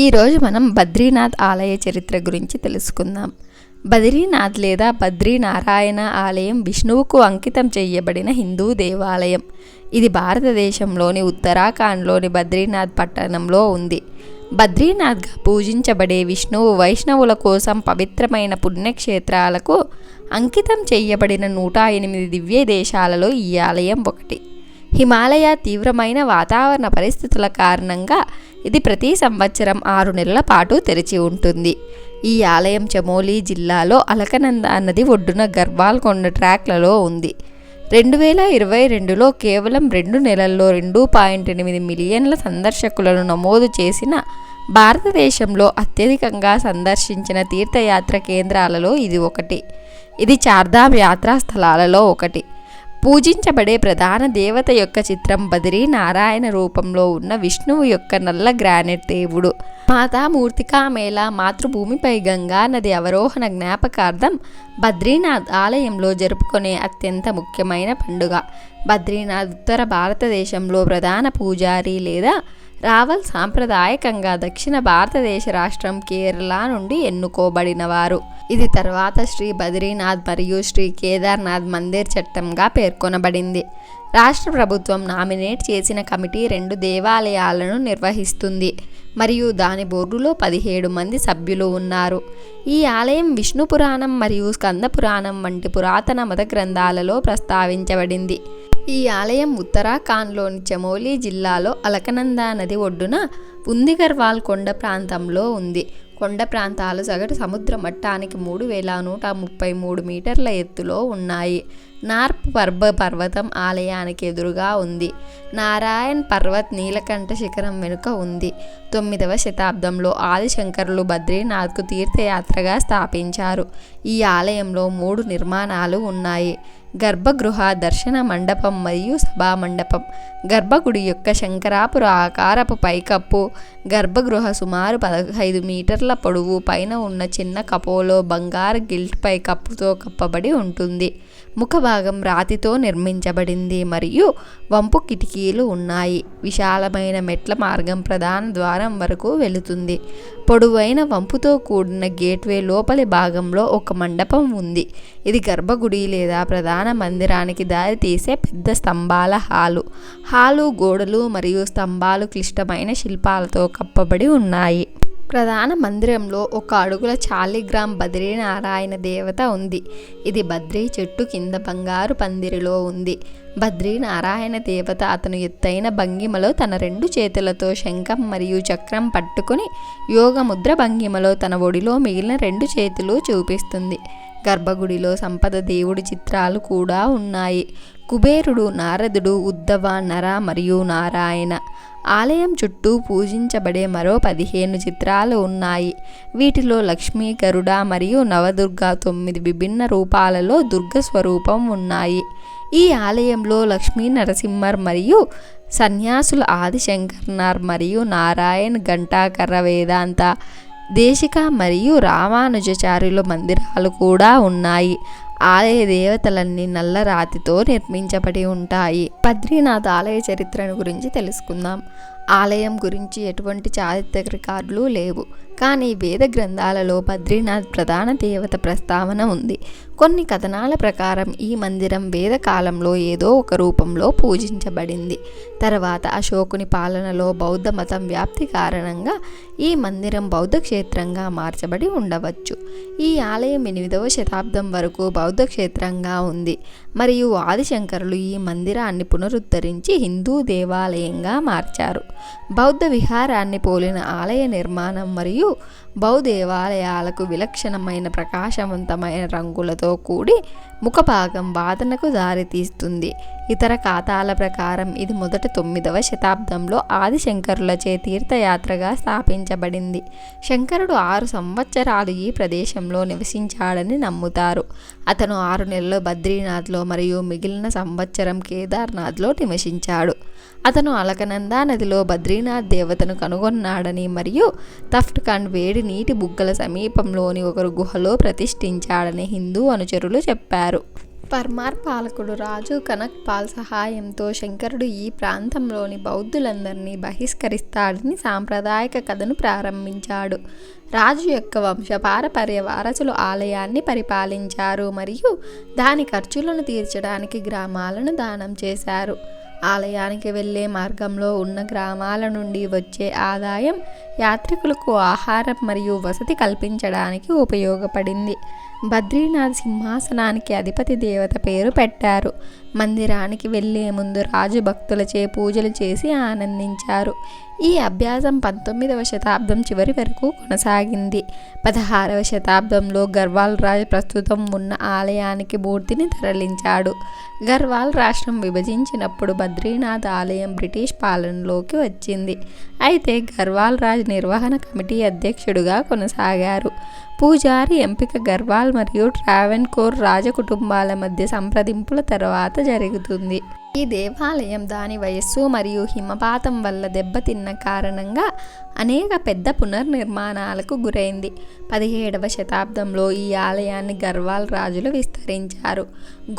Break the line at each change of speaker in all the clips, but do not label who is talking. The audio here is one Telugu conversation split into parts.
ఈరోజు మనం బద్రీనాథ్ ఆలయ చరిత్ర గురించి తెలుసుకుందాం. బద్రీనాథ్ లేదా బద్రీనారాయణ ఆలయం విష్ణువుకు అంకితం చేయబడిన హిందూ దేవాలయం. ఇది భారతదేశంలోని ఉత్తరాఖండ్లోని బద్రీనాథ్ పట్టణంలో ఉంది. బద్రీనాథ్గా పూజించబడే విష్ణువు వైష్ణవుల కోసం పవిత్రమైన పుణ్యక్షేత్రాలకు అంకితం చేయబడిన 108 దివ్య దేశాలలో ఈ ఆలయం ఒకటి. హిమాలయ తీవ్రమైన వాతావరణ పరిస్థితుల కారణంగా ఇది ప్రతి సంవత్సరం 6 నెలల పాటు తెరిచి ఉంటుంది. ఈ ఆలయం చమోలి జిల్లాలో అలకనందా నది ఒడ్డున గర్వాల్ కొండ ట్రాక్లలో ఉంది. 2022లో కేవలం 2 నెలల్లో 2.8 మిలియన్ల సందర్శకులను నమోదు చేసిన భారతదేశంలో అత్యధికంగా సందర్శించిన తీర్థయాత్ర కేంద్రాలలో ఇది ఒకటి. ఇది చార్ధామ్ యాత్రా స్థలాలలో ఒకటి. పూజించబడే ప్రధాన దేవత యొక్క చిత్రం బద్రీనారాయణ రూపంలో ఉన్న విష్ణువు యొక్క నల్ల గ్రానైట్ దేవుడు. మాతా మూర్తికామేళ మాతృభూమిపై గంగా నది అవరోహణ జ్ఞాపకార్థం బద్రీనాథ్ ఆలయంలో జరుపుకునే అత్యంత ముఖ్యమైన పండుగ. బద్రీనాథ్ ఉత్తర భారతదేశంలో ప్రధాన పూజారి లేదా రావల్ సాంప్రదాయకంగా దక్షిణ భారతదేశ రాష్ట్రం కేరళ నుండి ఎన్నుకోబడినవారు. ఇది తర్వాత శ్రీ బద్రీనాథ్ మరియు శ్రీ కేదార్నాథ్ మందిర్ చట్టంగా పేర్కొనబడింది. రాష్ట్ర ప్రభుత్వం నామినేట్ చేసిన కమిటీ 2 దేవాలయాలను నిర్వహిస్తుంది మరియు దాని బోర్డులో 17 మంది సభ్యులు ఉన్నారు. ఈ ఆలయం విష్ణు పురాణం మరియు స్కంద పురాణం వంటి పురాతన మత గ్రంథాలలో ప్రస్తావించబడింది. ఈ ఆలయం ఉత్తరాఖండ్లోని చమోలి జిల్లాలో అలకనందా నది ఒడ్డున ఉందిగర్వాల్ కొండ ప్రాంతంలో ఉంది. కొండ ప్రాంతాలు సగటు సముద్ర మట్టానికి 3133 మీటర్ల ఎత్తులో ఉన్నాయి. నార్ప్ పర్వతం ఆలయానికి ఎదురుగా ఉంది. నారాయణ్ పర్వత్ నీలకంఠ శిఖరం వెనుక ఉంది. 9వ శతాబ్దంలో ఆదిశంకరులు బద్రీనాథ్కు తీర్థయాత్రగా స్థాపించారు. ఈ ఆలయంలో 3 నిర్మాణాలు ఉన్నాయి: గర్భగృహ, దర్శన మండపం మరియు సభా మండపం. గర్భగుడి యొక్క శంకరాపుర ఆకారపు పైకప్పు, గర్భగృహ సుమారు 15 మీటర్ల పొడవు, పైన ఉన్న చిన్న కపోలో బంగారు గిల్ట్ పై కప్పుతో కప్పబడి ఉంటుంది. ముఖభాగం రాతితో నిర్మించబడింది మరియు వంపు కిటికీలు ఉన్నాయి. విశాలమైన మెట్ల మార్గం ప్రధాన ద్వారం వరకు వెళుతుంది. పొడవైన వంపుతో కూడిన గేట్వే లోపలి భాగంలో ఒక మండపం ఉంది. ఇది గర్భగుడి లేదా ప్రధాన మందిరానికి దారి తీసే పెద్ద స్తంభాల హాలు, గోడలు మరియు స్తంభాలు క్లిష్టమైన శిల్పాలతో కప్పబడి ఉన్నాయి. ప్రధాన మందిరంలో 1 అడుగుల చాలిగ్రామ్ బద్రీనారాయణ దేవత ఉంది. ఇది బద్రీ చెట్టు కింద బంగారు పందిరిలో ఉంది. బద్రీనారాయణ దేవత అతను ఎత్తైన భంగిమలో తన 2 చేతులతో శంఖం మరియు చక్రం పట్టుకుని యోగముద్ర భంగిమలో తన ఒడిలో మిగిలిన 2 చేతులు చూపిస్తుంది. గర్భగుడిలో సంపద దేవుడి చిత్రాలు కూడా ఉన్నాయి: కుబేరుడు, నారదుడు, ఉద్ధవ, నర మరియు నారాయణ. ఆలయం చుట్టూ పూజించబడే మరో 15 చిత్రాలు ఉన్నాయి. వీటిలో లక్ష్మీ, గరుడ మరియు నవదుర్గ 9 విభిన్న రూపాలలో దుర్గ స్వరూపం ఉన్నాయి. ఈ ఆలయంలో లక్ష్మీ నరసింహర్ మరియు సన్యాసుల ఆదిశంకర్నార్ మరియు నారాయణ్ ఘంటాకర్ర వేదాంత, దేశిక మరియు రామానుజాచార్యుల మందిరాలు కూడా ఉన్నాయి. ఆలయ దేవతలన్నీ నల్ల రాతితో నిర్మించబడి ఉంటాయి. బద్రీనాథ్ ఆలయ చరిత్రను గురించి తెలుసుకుందాం. ఆలయం గురించి ఎటువంటి చారిత్రక రికార్డులు లేవు, కానీ వేద గ్రంథాలలో బద్రీనాథ్ ప్రధాన దేవత ప్రస్తావన ఉంది. కొన్ని కథనాల ప్రకారం ఈ మందిరం వేద కాలంలో ఏదో ఒక రూపంలో పూజించబడింది. తర్వాత అశోకుని పాలనలో బౌద్ధ మతం వ్యాప్తి కారణంగా ఈ మందిరం బౌద్ధ క్షేత్రంగా మార్చబడి ఉండవచ్చు. ఈ ఆలయం 8వ శతాబ్దం వరకు బౌద్ధ క్షేత్రంగా ఉంది మరియు ఆదిశంకరులు ఈ మందిరాన్ని పునరుద్ధరించి హిందూ దేవాలయంగా మార్చారు. బౌద్ధ విహారాన్ని పోలిన ఆలయ నిర్మాణం మరియు బౌద్ధ దేవాలయాలకు విలక్షణమైన ప్రకాశవంతమైన రంగులతో కూడి ముఖభాగం వాదనకు దారితీస్తుంది. ఇతర ఖాతాల ప్రకారం ఇది మొదట 9వ శతాబ్దంలో ఆదిశంకరులచే తీర్థయాత్రగా స్థాపించబడింది. శంకరుడు 6 సంవత్సరాలు ఈ ప్రదేశంలో నివసించాడని నమ్ముతారు. అతను 6 నెలలు బద్రీనాథ్లో మరియు మిగిలిన సంవత్సరం కేదార్నాథ్లో నివసించాడు. అతను అలకనందా నదిలో బద్రీనాథ్ దేవతను కనుగొన్నాడని మరియు తఫ్ట్-కండ్ వేడి నీటి బుగ్గల సమీపంలోని ఒక గుహలో ప్రతిష్ఠించాడని హిందూ అనుచరులు చెప్పారు. పర్మార్ పాలకుడు రాజు కనక్ పాల్ సహాయంతో శంకరుడు ఈ ప్రాంతంలోని బౌద్ధులందరినీ బహిష్కరిస్తాడని సాంప్రదాయక కథను ప్రారంభించాడు. రాజు యొక్క వంశపారపర్య వారసులు ఆలయాన్ని పరిపాలించారు మరియు దాని ఖర్చులను తీర్చడానికి గ్రామాలను దానం చేశారు. ఆలయానికి వెళ్ళే మార్గంలో ఉన్న గ్రామాల నుండి వచ్చే ఆదాయం యాత్రికులకు ఆహారం మరియు వసతి కల్పించడానికి ఉపయోగపడింది. బద్రీనాథ్ సింహాసనానికి అధిపతి దేవత పేరు పెట్టారు. మందిరానికి వెళ్లే ముందు రాజు భక్తులచే పూజలు చేసి ఆనందించారు. ఈ అభ్యాసం 19వ శతాబ్దం చివరి వరకు కొనసాగింది. 16వ శతాబ్దంలో గర్వాల్ రాజు ప్రస్తుతం ఉన్న ఆలయానికి మూర్తిని తరలించాడు. గర్వాల్ రాష్ట్రం విభజించినప్పుడు బద్రీనాథ్ ఆలయం బ్రిటిష్ పాలనలోకి వచ్చింది. అయితే గర్వాల్ రాజ్ నిర్వహణ కమిటీ అధ్యక్షుడుగా కొనసాగారు. పూజారి ఎంపిక గర్వాల్ మరియు ట్రావెన్కోర్ రాజకుటుంబాల మధ్య సంప్రదింపుల తర్వాత జరుగుతుంది. ఈ దేవాలయం దాని వయస్సు మరియు హిమపాతం వల్ల దెబ్బతిన్న కారణంగా అనేక పెద్ద పునర్నిర్మాణాలకు గురైంది. 17వ శతాబ్దంలో ఈ ఆలయాన్ని గర్వాల్ రాజులు విస్తరించారు.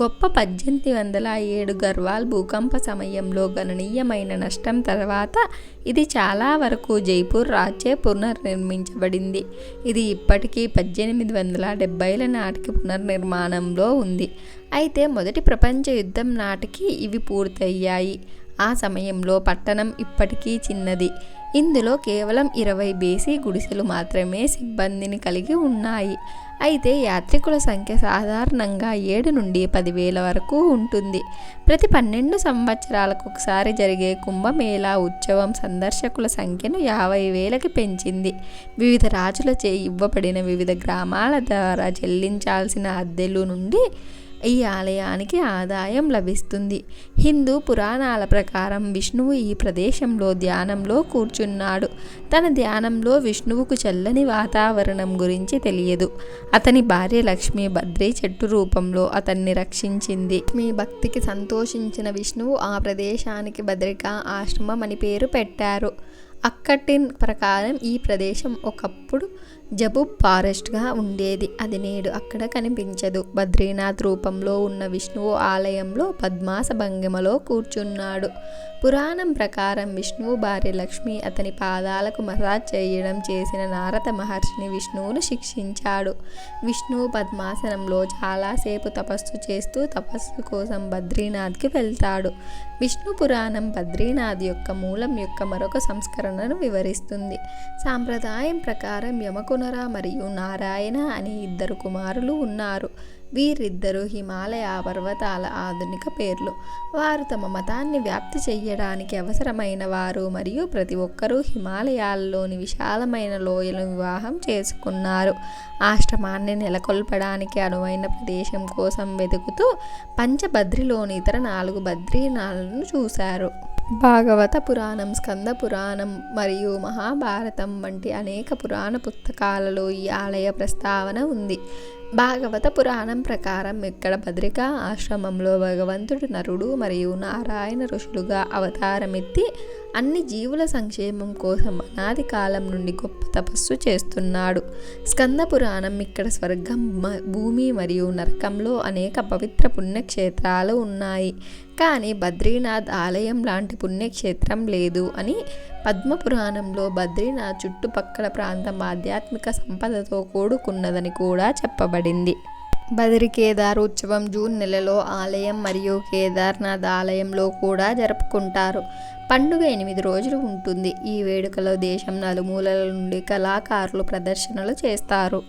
గొప్ప 1807 గర్వాల్ భూకంప సమయంలో గణనీయమైన నష్టం తర్వాత ఇది చాలా వరకు జైపూర్ రాజ్చే పునర్నిర్మించబడింది. ఇది ఇప్పటికీ 1870ల నాటికి పునర్నిర్మాణంలో ఉంది. అయితే మొదటి ప్రపంచ యుద్ధం నాటికి ఇవి పూర్తయ్యాయి. ఆ సమయంలో పట్టణం ఇప్పటికీ చిన్నది. ఇందులో కేవలం 20 బేసీ గుడిసెలు మాత్రమే సిబ్బందిని కలిగి ఉన్నాయి. అయితే యాత్రికుల సంఖ్య సాధారణంగా 7 నుండి 10,000 వరకు ఉంటుంది. ప్రతి 12 సంవత్సరాలకు ఒకసారి జరిగే కుంభమేళా ఉత్సవం సందర్శకుల సంఖ్యను 50,000కి పెంచింది. వివిధ రాజులచే ఇవ్వబడిన వివిధ గ్రామాల ద్వారా చెల్లించాల్సిన అద్దెలు నుండి ఈ ఆలయానికి ఆదాయం లభిస్తుంది. హిందూ పురాణాల ప్రకారం విష్ణువు ఈ ప్రదేశంలో ధ్యానంలో కూర్చున్నాడు. తన ధ్యానంలో విష్ణువుకు చల్లని వాతావరణం గురించి తెలియదు. అతని భార్య లక్ష్మి బద్రీ చెట్టు రూపంలో అతన్ని రక్షించింది. మీ భక్తికి సంతోషించిన విష్ణువు ఆ ప్రదేశానికి బద్రికా ఆశ్రమం అని పేరు పెట్టారు. అక్కటిన్ ప్రకారం ఈ ప్రదేశం ఒకప్పుడు జబూబ్ ఫారెస్ట్గా ఉండేది. అది నేడు అక్కడ కనిపించదు. బద్రీనాథ్ రూపంలో ఉన్న విష్ణువు ఆలయంలో పద్మాస భంగిమలో కూర్చున్నాడు. పురాణం ప్రకారం విష్ణువు భార్య లక్ష్మి అతని పాదాలకు మసాజ్ చేయడం చేసిన నారద మహర్షిని విష్ణువును శిక్షించాడు. విష్ణువు పద్మాసనంలో చాలాసేపు తపస్సు చేస్తూ తపస్సు కోసం బద్రీనాథ్కి వెళ్తాడు. విష్ణు పురాణం బద్రీనాథ్ యొక్క మూలం యొక్క మరొక సంస్కరణను వివరిస్తుంది. సాంప్రదాయం ప్రకారం యమకునర మరియు నారాయణ అనే 2 కుమారులు ఉన్నారు. వీరిద్దరూ హిమాలయ పర్వతాల ఆధునిక పేర్లు. వారు తమ మతాన్ని వ్యాప్తి చేయడానికి అవసరమైన వారు మరియు ప్రతి ఒక్కరూ హిమాలయాల్లోని విశాలమైన లోయలను వివాహం చేసుకున్నారు. ఆశ్రమాన్ని నెలకొల్పడానికి అనువైన ప్రదేశం కోసం వెతుకుతూ పంచబద్రిలోని ఇతర 4 బద్రీనాథులను చూశారు. భాగవత పురాణం, స్కంద పురాణం మరియు మహాభారతం వంటి అనేక పురాణ పుస్తకాలలో ఈ ఆలయ ప్రస్తావన ఉంది. భాగవత పురాణం ప్రకారం ఇక్కడ బద్రికా ఆశ్రమంలో భగవంతుడు నరుడు మరియు నారాయణ ఋషులుగా అవతారమెత్తి అన్ని జీవుల సంక్షేమం కోసం అనాది కాలం నుండి గొప్ప తపస్సు చేస్తున్నాడు. స్కంద పురాణం ఇక్కడ స్వర్గం, భూమి మరియు నరకంలో అనేక పవిత్ర పుణ్యక్షేత్రాలు ఉన్నాయి. కానీ బద్రీనాథ్ ఆలయం లాంటి పుణ్యక్షేత్రం లేదు అని పద్మపురాణంలో బద్రీనాథ్ చుట్టుపక్కల ప్రాంతం ఆధ్యాత్మిక సంపదతో కూడుకున్నదని కూడా చెప్పబడింది. బద్రీ కేదార్ ఉత్సవం జూన్ నెలలో ఆలయం మరియు కేదార్నాథ్ ఆలయంలో కూడా జరుపుకుంటారు. పండుగ 8 రోజులు ఉంటుంది. ఈ వేడుకలో దేశం నలుమూలల నుండి కళాకారులు ప్రదర్శనలు చేస్తారు.